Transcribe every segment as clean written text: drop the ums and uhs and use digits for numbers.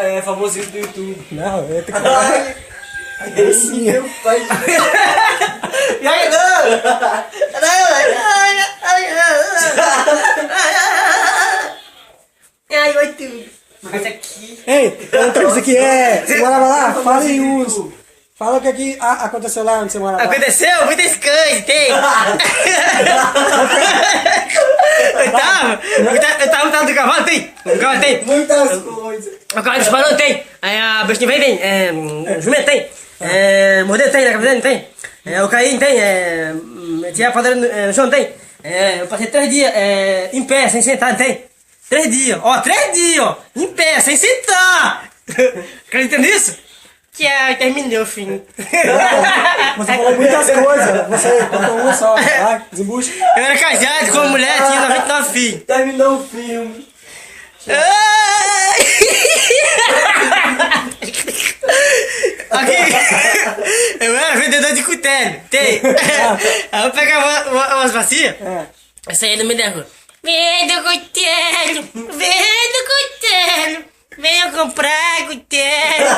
É famosinho do YouTube. Não, eu tenho que... Esse meu pai. Ai, vai tudo. Mas aqui. Ei, então isso aqui você morava lá? Fala em uso. Fala o que aqui aconteceu lá onde você morava. Aconteceu muitas coisas, tem. Eu tava montando do cavalo, tem. O cavalo tem. Muitas coisas. O cavalo disparou, tem. Aí a bestinha vem, tem. O jumento tem. Morder tem, na cabeça tem. Eu caí, tem. Tinha a padeira no chão, tem. Eu passei 3 dias em pé, sem sentar, tem. 3 dias, ó, 3 dias, ó, em pé, sem sentar. Acredita nisso? Tchau, terminou, filho. Você falou muitas coisas. Você contou uma só. Vai, desembucha. Eu era casado com uma mulher, tinha 99 filhos. Terminou o filme. Aqui, eu era vendedor de cutelo, tem. Aí eu pegava umas vacias, eu saía no meio da rua. Vendo cutelo, vendo cutelo, venham comprar cutelo,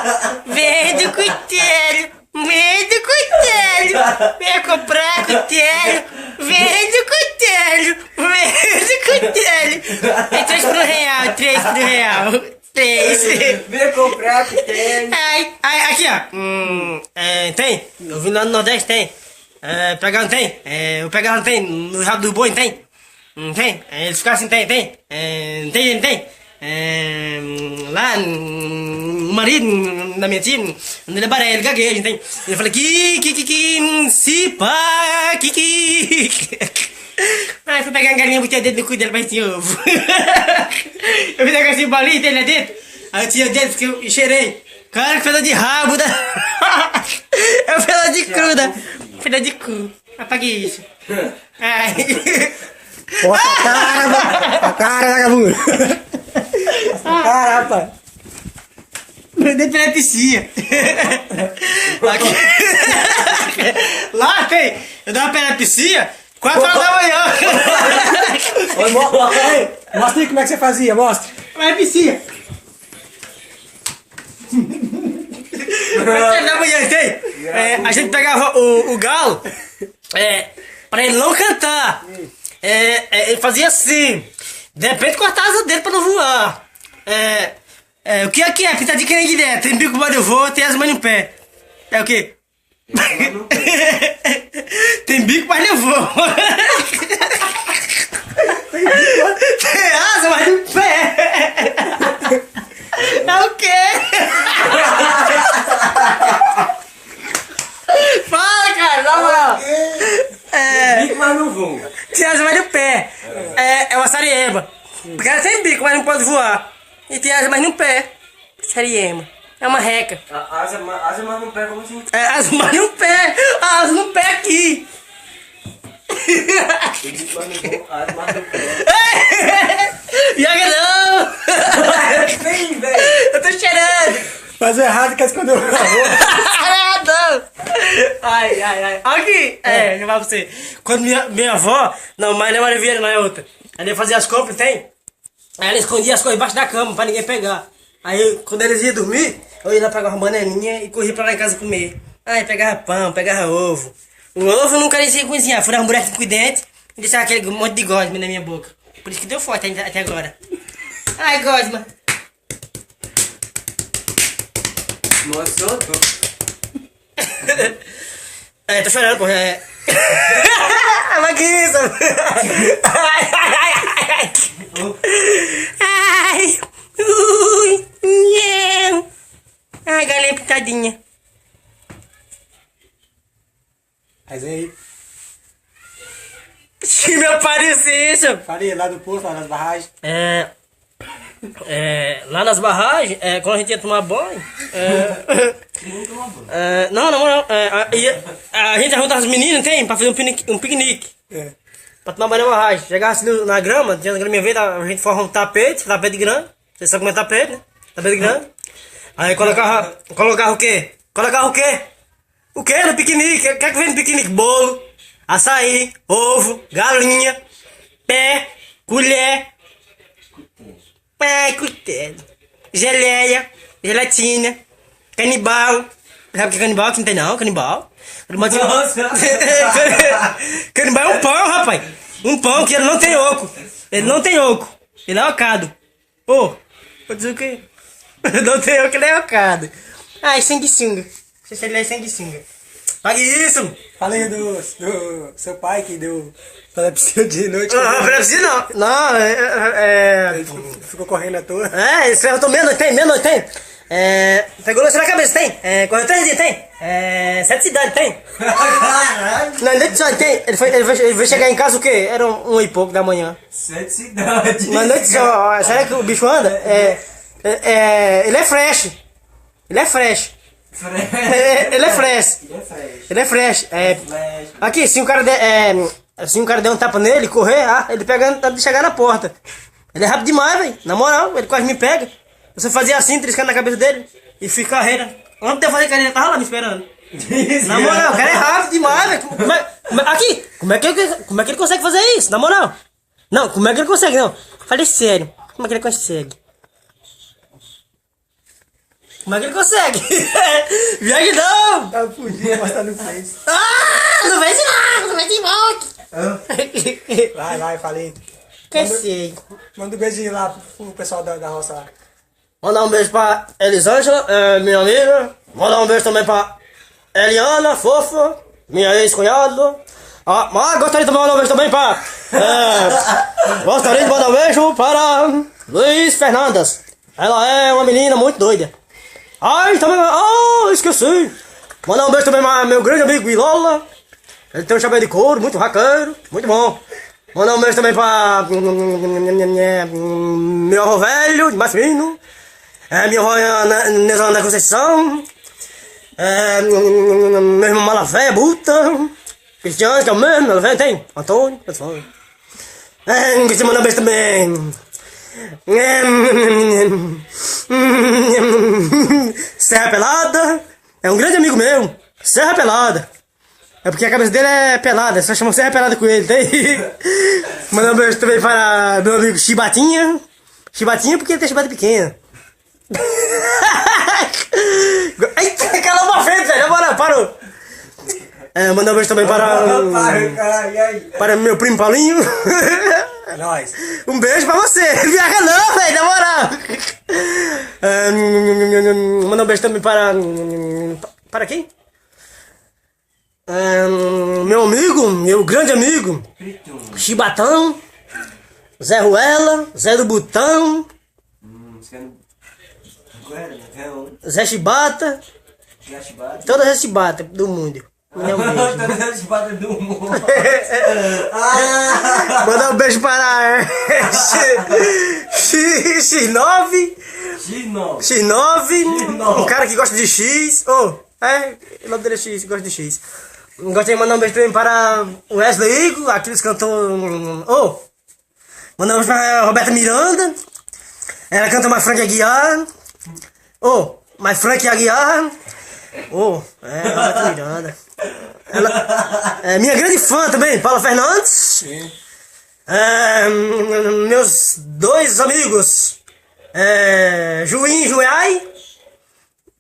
vendo cutelo, vendo cutelo, venham comprar cutelo, vendo cutelo, vendo cutelo. É 3 por R$1, 3 por R$1. 3. Vem comprar que tem. Ai, aqui, ó. Tem. Eu vim lá no Nordeste, tem. Pegar não tem. Eu pegar não tem. No rabo do boi, tem. Não tem. Eles ficaram assim, tem. Tem. Lá, o marido da minha tia, ele é baré, ele gagueja, tem. Ele fala se pá, Aí fui pegar a galinha, botei o dedo no cu dela, mas tinha ovo. Eu fiz a galinha de bolinha, tem lá dentro. Aí eu tinha o dedo, porque eu cheirei. Cara, que pedaço de rabo da... É um pedaço de cruda. Pedaço de cu. Apaguei isso. Ai. Porra, a cara, vagabundo. Cara, rapaz. Prendei pela piscina. Aqui. Lá tem. Eu dava pela piscina. 4 horas da manhã. Mostra aí como é que você fazia, mostra. Vai piscina. 4 horas da manhã, tem. A gente pegava o galo, pra ele não cantar. Ele fazia assim. De repente cortava as asas dele pra não voar. O que é? Pitadinha que nem guiné. Tem bico mas eu vou, tem as mãos no pé. É o quê? Tem bico, mas não vou. Tem asa, mas no pé. É o quê? Fala, cara, na moral. Bico, mas não voa. Tem asa, mas no pé. É uma sariema. Porque ela tem bico, mas não pode voar. E tem asa, mas no pé. Sariema. É uma reca. Asa, mas não pega como assim. Asa, mas no pé. Asa no pé aqui. Bico, mas não voa. Asa, mas não pega. Joga não. Vem, velho. Eu tô cheirando. Faz errado que escondeu o favor. Não. Ai. Aqui. Eu vou pra você. Quando minha avó... Não, mas não é Maria Vieira, não é outra. Ela ia fazer as compras, tem? Aí ela escondia as coisas embaixo da cama pra ninguém pegar. Aí, quando eles iam dormir, eu ia lá pegar uma bananinha e corria pra lá em casa comer. Aí, pegava pão, pegava ovo. O ovo eu nunca deixei cozinhar. Furava um buraco com o dente e deixava aquele monte de gosma na minha boca. Por isso que deu forte até agora. Ai, gosma. Nossa, eu tô. Tô chorando, porra. Mas que isso? Ai. Ai, galinha pintadinha. Mas aí, Se me aparecer isso. falei lá do posto, lá nas barragens. Lá nas barragens, quando a gente ia tomar banho. Não. A gente juntava as meninas, tem? Pra fazer um piquenique. Pra tomar banho na barragem. Chegava assim na grama, tinha na graminha verde, a gente formava um tapete de grama. Vocês sabem como é tapete, né? Tapete de grama. Aí colocava o quê? O quê no piquenique? O que é que vem no piquenique? Bolo, açaí, ovo, galinha, pé, colher. Ai, cutelo. geleia, gelatina, canibal. Sabe o que é canibal? Que não tem não, canibal. Nossa. Canibal é um pão, rapaz. Um pão que ele não tem oco. Ele não tem oco. Ele é ocado. Ô, vou dizer o quê? Não tem oco, ele é ocado. Ai, sanguessunga. Você é sanguessunga. Pague isso! Falei do seu pai que deu epilepsia de noite. Não, epilepsia não. Não, Ele ficou correndo à toa. Esse ferro meia-noite tem. Pegou lanche na cabeça, tem. Correu 3 dias, tem. 7 cidades, tem. Caralho. Na noite só, tem. Ele foi chegar em casa o quê? Era 1 e pouco da manhã. 7 cidades. Na noite só, será que o bicho anda? Ele é fresh. Ele é fresh. Ele é fresh. Ele é fresh. Flash. Aqui, se um cara der um tapa nele, correr, ele pega antes de chegar na porta. Ele é rápido demais, velho. Na moral, ele quase me pega. Você fazia assim, triscando na cabeça dele e fica carreira. Antes de eu fazer carreira, ele tava lá me esperando. Na moral, o cara é rápido demais, velho. Aqui, como é que ele consegue fazer isso? Na moral. Não, como é que ele consegue, não? Falei sério. Como é que ele consegue? Como é que ele consegue? Viagem não! Tá fugindo, mas tá no Face. Não vai não vai de volta. Vai, falei. Cansei. Manda um beijinho lá pro pessoal da roça lá. Mandar um beijo pra Elisângela, minha amiga. Mandar um beijo também pra Eliana, fofa, minha ex-cunhada. Mas gostaria de mandar um beijo também pra... gostaria de mandar um beijo para Luiz Fernandes. Ela é uma menina muito doida. Também... esqueci. Mandar um beijo também pra meu grande amigo Ilola. Ele tem um chapéu de couro, muito raqueiro, muito bom. Mandar um beijo também pra... meu avô velho, de Massimino. Minha avó Nezana da Conceição. Meu irmão Malafé, Buta. Cristiano, que é o mesmo, Malafé tem. Antônio, pessoal. Queria mandar um beijo também. Serra Pelada. É um grande amigo meu. Serra Pelada. É porque a cabeça dele é pelada, só chamam Serra Pelada com ele, tem? Mandar um beijo também para meu amigo Chibatinha. Chibatinha porque ele tem chibata pequena. Eita, calma uma frente, velho. Agora, parou. Mandar um beijo também para meu primo Paulinho. É nóis. Um beijo pra você. Viaja não, velho, na moral. Mandar um beijo também para quem? Meu amigo, meu grande amigo Chibatão, Zé Ruela, Zé do Botão, Zé Chibata, todas as Chibata do mundo. Todas as chibatas do mundo. Mandar um beijo para X9, um cara que gosta de X. O nome dele é X, gosta de X. Gostaria de mandar um beijo também para o Wesley Igor, aqueles cantores. Mandar um beijo para a Roberta Miranda. Ela canta mais Frank Aguiar. Mais Frank Aguiar. Roberta Miranda. Ela é minha grande fã também, Paula Fernandes. Sim. Meus 2 amigos. Juim e Juiai.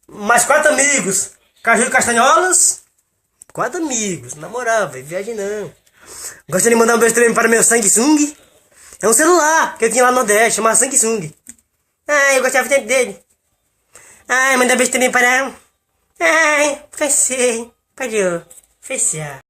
Mais 4 amigos. Caju e Castanholas. 4 amigos, na moral, velho, viagem não. Gostaria de mandar um beijo também para meu Samsung. É um celular que eu tinha lá no Nordeste, chamado Samsung. Eu gostava tanto dele. Mandar um beijo também para... cansei. Parou. Fechar.